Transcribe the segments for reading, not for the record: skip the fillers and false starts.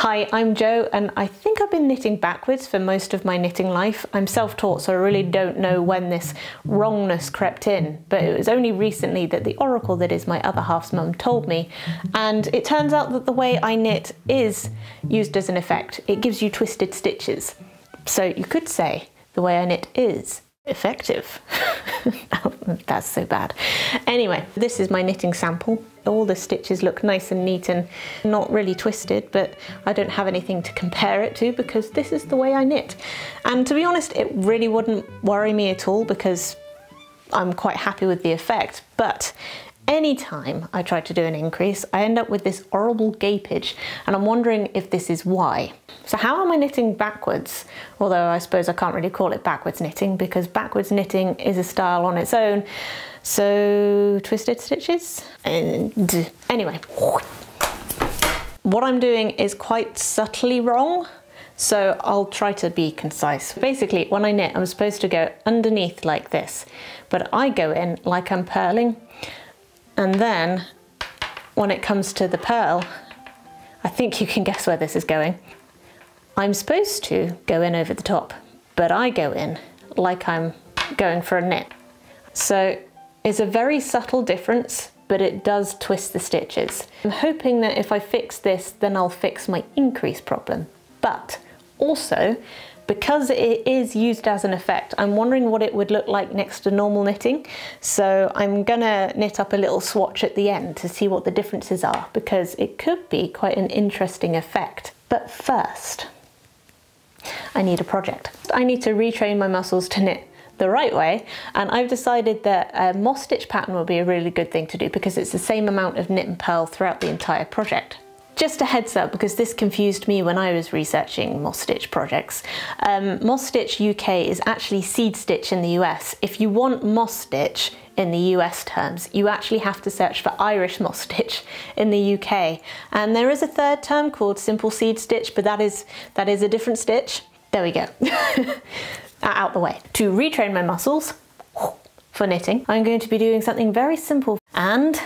Hi, I'm Jo, and I think I've been knitting backwards for most of my knitting life. I'm self-taught, so I really don't know when this wrongness crept in, but it was only recently that the oracle that is my other half's mum told me, and it turns out that the way I knit is used as an effect. It gives you twisted stitches. So you could say the way I knit is effective. Oh, that's so bad. Anyway, this is my knitting sample. All the stitches look nice and neat and not really twisted, but I don't have anything to compare it to because this is the way I knit. And to be honest, it really wouldn't worry me at all because I'm quite happy with the effect. But anytime I try to do an increase, I end up with this horrible gapage, and I'm wondering if this is why. So how am I knitting backwards? Although I suppose I can't really call it backwards knitting because backwards knitting is a style on its own. So twisted stitches? And anyway, what I'm doing is quite subtly wrong. So I'll try to be concise. Basically, when I knit, I'm supposed to go underneath like this, but I go in like I'm purling. And then when it comes to the purl, I think you can guess where this is going. I'm supposed to go in over the top, but I go in like I'm going for a knit. So it's a very subtle difference, but it does twist the stitches. I'm hoping that if I fix this, then I'll fix my increase problem. But also, because it is used as an effect, I'm wondering what it would look like next to normal knitting. So I'm gonna knit up a little swatch at the end to see what the differences are, because it could be quite an interesting effect. But first, I need a project. I need to retrain my muscles to knit the right way, and I've decided that a moss stitch pattern will be a really good thing to do because it's the same amount of knit and purl throughout the entire project. Just a heads up, because this confused me when I was researching moss stitch projects. Moss stitch UK is actually seed stitch in the US. If you want moss stitch in the US terms, you actually have to search for Irish moss stitch in the UK. And there is a third term called simple seed stitch, but that is a different stitch. There we go. Out the way. To retrain my muscles for knitting, I'm going to be doing something very simple and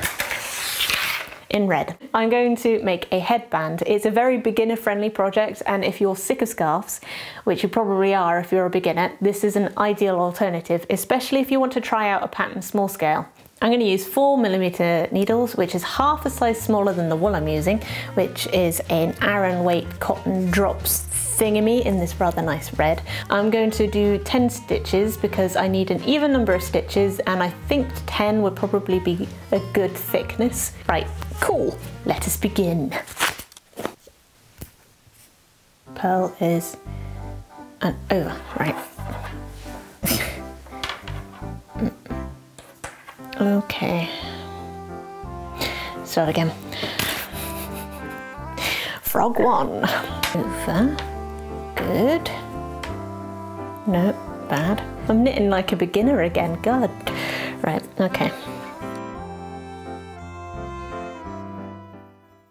in red. I'm going to make a headband. It's a very beginner friendly project, and if you're sick of scarves, which you probably are if you're a beginner, this is an ideal alternative, especially if you want to try out a pattern small scale. I'm going to use 4mm needles, which is half a size smaller than the wool I'm using, which is an Aran weight cotton drops thingamy in this rather nice red. I'm going to do 10 stitches because I need an even number of stitches, and I think 10 would probably be a good thickness. Right, cool, let us begin. Purl is an over, right. Okay, start again. Frog 1, over, good, no, bad. I'm knitting like a beginner again, God. Right, okay.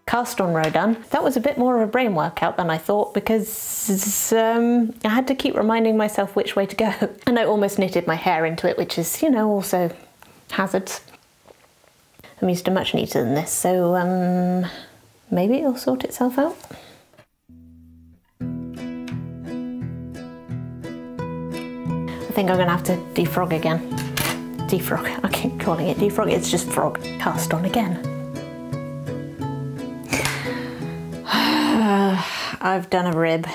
Cast on row done. That was a bit more of a brain workout than I thought because I had to keep reminding myself which way to go. And I almost knitted my hair into it, which is, you know, also hazards. I'm used to much neater than this, so maybe it'll sort itself out. I think I'm gonna have to defrog again. Defrog, I keep calling it defrog, it's just frog. Cast on again. I've done a rib.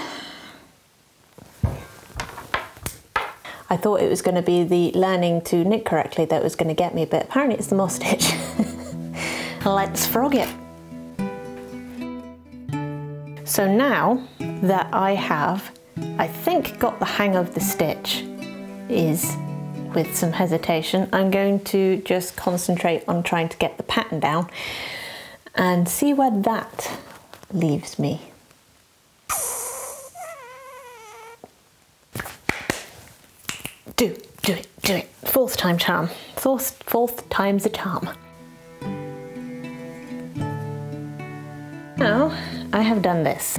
I thought it was going to be the learning to knit correctly that was going to get me, but apparently it's the moss stitch. Let's frog it. So now that I have, I think, got the hang of the stitch, is with some hesitation, I'm going to just concentrate on trying to get the pattern down and see where that leaves me. Do it. Fourth time charm. Fourth time's a charm. Now I have done this.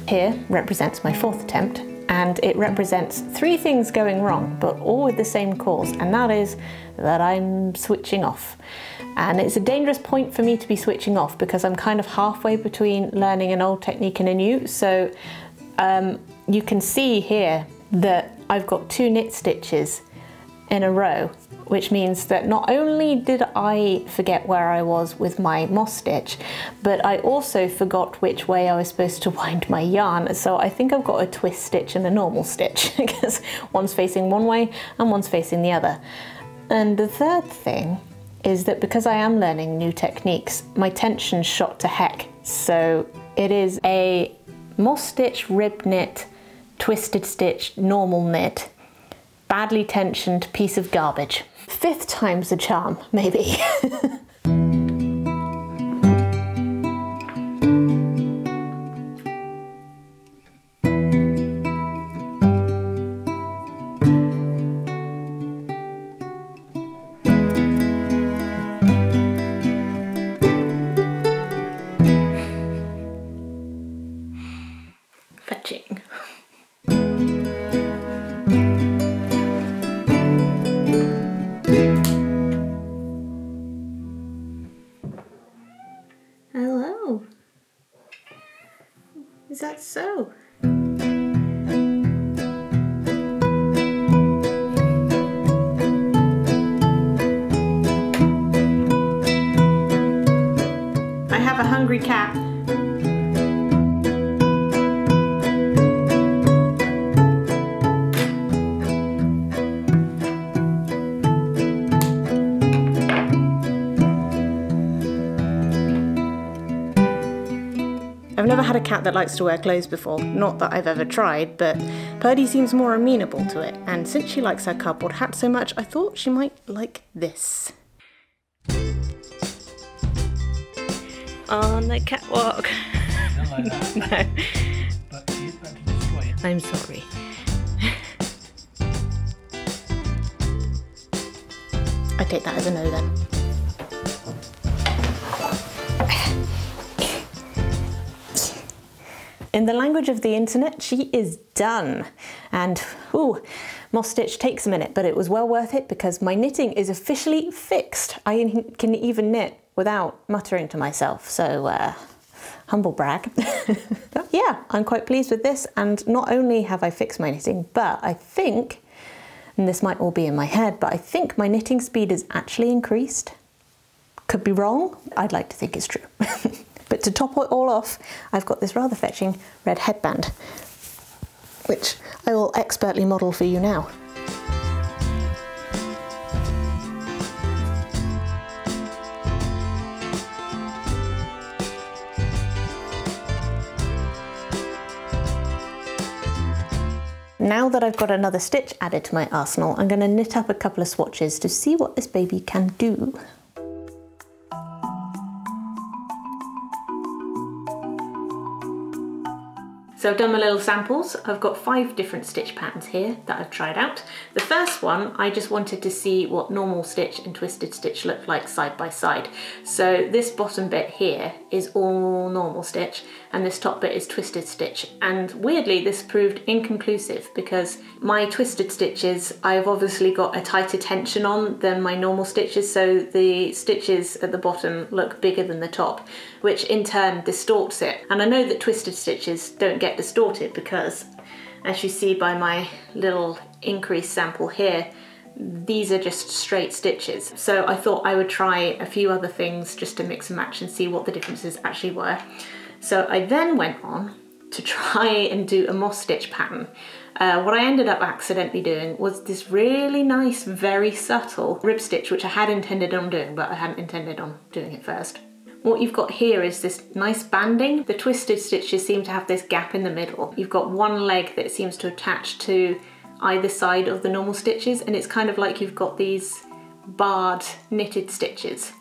Here represents my fourth attempt, and it represents 3 things going wrong, but all with the same cause, and that is that I'm switching off. And it's a dangerous point for me to be switching off because I'm kind of halfway between learning an old technique and a new. So you can see here that I've got 2 knit stitches in a row, which means that not only did I forget where I was with my moss stitch, but I also forgot which way I was supposed to wind my yarn. So I think I've got a twist stitch and a normal stitch because one's facing one way and one's facing the other. And the third thing is that because I am learning new techniques, my tension's shot to heck. So it is a moss stitch, rib knit, twisted stitch, normal knit, badly tensioned piece of garbage. 5th time's the charm, maybe. Fetching. Hello. Is that so? I have a hungry cat. I've never had a cat that likes to wear clothes before, not that I've ever tried, but Purdy seems more amenable to it, and since she likes her cardboard hat so much, I thought she might like this. On the catwalk. Not like that. No. But she is about to destroy it. I'm sorry. I take that as a no then. In the language of the internet, she is done. And, ooh, moss stitch takes a minute, but it was well worth it because my knitting is officially fixed. I can even knit without muttering to myself, so humble brag. But yeah, I'm quite pleased with this, and not only have I fixed my knitting, but I think, and this might all be in my head, but I think my knitting speed is actually increased. Could be wrong, I'd like to think it's true. But to top it all off, I've got this rather fetching red headband, which I will expertly model for you now. Now that I've got another stitch added to my arsenal, I'm going to knit up a couple of swatches to see what this baby can do. So I've done my little samples. I've got 5 different stitch patterns here that I've tried out. The first one, I just wanted to see what normal stitch and twisted stitch look like side by side. So this bottom bit here is all normal stitch and this top bit is twisted stitch. And weirdly, this proved inconclusive because my twisted stitches, I've obviously got a tighter tension on than my normal stitches. So the stitches at the bottom look bigger than the top, which in turn distorts it. And I know that twisted stitches don't get distorted because, as you see by my little increase sample here, these are just straight stitches. So I thought I would try a few other things just to mix and match and see what the differences actually were. So I then went on to try and do a moss stitch pattern. What I ended up accidentally doing was this really nice, very subtle rib stitch, which I had intended on doing, but I hadn't intended on doing it first. What you've got here is this nice banding. The twisted stitches seem to have this gap in the middle. You've got one leg that seems to attach to either side of the normal stitches, and it's kind of like you've got these barred knitted stitches.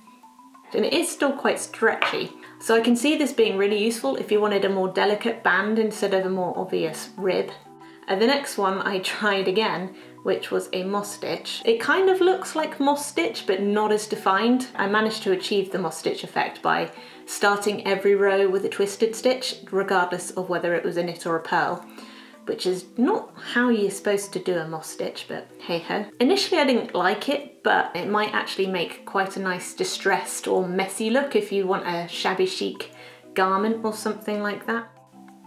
And it is still quite stretchy. So I can see this being really useful if you wanted a more delicate band instead of a more obvious rib. And the next one I tried again, which was a moss stitch. It kind of looks like moss stitch, but not as defined. I managed to achieve the moss stitch effect by starting every row with a twisted stitch, regardless of whether it was a knit or a purl. which is not how you're supposed to do a moss stitch, but hey ho. Initially I didn't like it, but it might actually make quite a nice distressed or messy look if you want a shabby chic garment or something like that.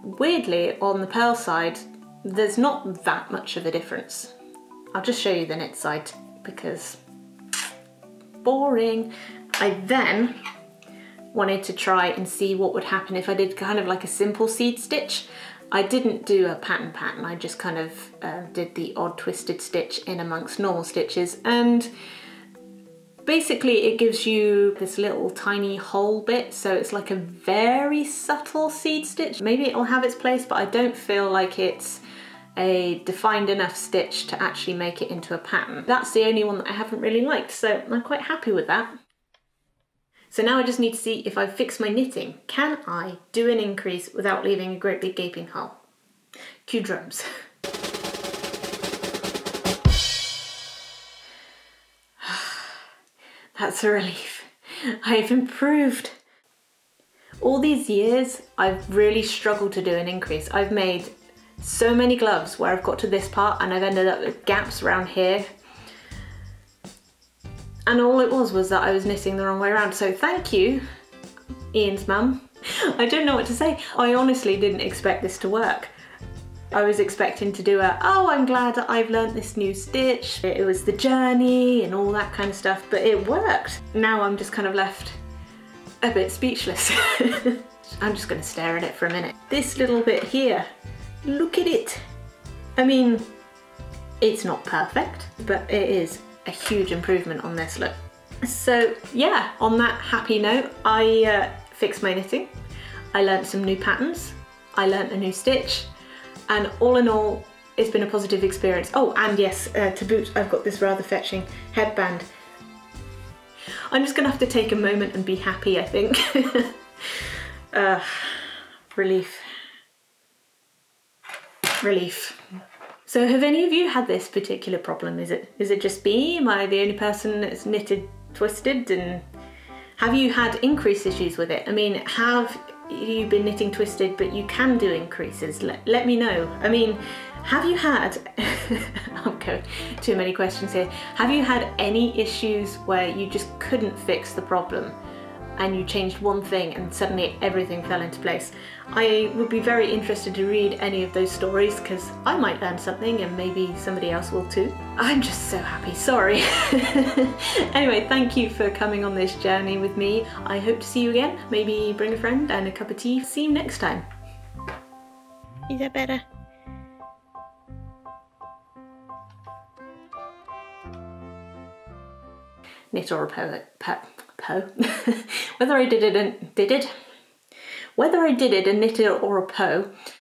Weirdly, on the purl side, there's not that much of a difference. I'll just show you the knit side because boring. I then wanted to try and see what would happen if I did kind of like a simple seed stitch. I didn't do a pattern, I just kind of did the odd twisted stitch in amongst normal stitches, and basically it gives you this little tiny hole bit, so it's like a very subtle seed stitch. Maybe it'll have its place, but I don't feel like it's a defined enough stitch to actually make it into a pattern. That's the only one that I haven't really liked, so I'm quite happy with that. So now I just need to see if I fix my knitting. Can I do an increase without leaving a great big gaping hole? Cue drums. That's a relief. I've improved. All these years, I've really struggled to do an increase. I've made so many gloves where I've got to this part and I've ended up with gaps around here. And all it was that I was knitting the wrong way around. So thank you, Ian's mum. I don't know what to say. I honestly didn't expect this to work. I was expecting to do oh, I'm glad that I've learnt this new stitch. It was the journey and all that kind of stuff, but it worked. Now I'm just kind of left a bit speechless. I'm just gonna stare at it for a minute. This little bit here, look at it. I mean, it's not perfect, but it is a huge improvement on this look. So yeah, on that happy note, I fixed my knitting. I learnt some new patterns. I learnt a new stitch. And all in all, it's been a positive experience. Oh, and yes, to boot, I've got this rather fetching headband. I'm just gonna have to take a moment and be happy, I think. Relief. Relief. So have any of you had this particular problem? Is it just me? Am I the only person that's knitted twisted? And have you had increase issues with it? I mean, have you been knitting twisted but you can do increases? Let me know. I mean, have you had, I'm going too many questions here. Have you had any issues where you just couldn't fix the problem and you changed one thing and suddenly everything fell into place? I would be very interested to read any of those stories because I might learn something and maybe somebody else will too. I'm just so happy, sorry. Anyway, thank you for coming on this journey with me. I hope to see you again. Maybe bring a friend and a cup of tea. See you next time. Is that better? Knit or a po. Whether I did it and knit it or a po,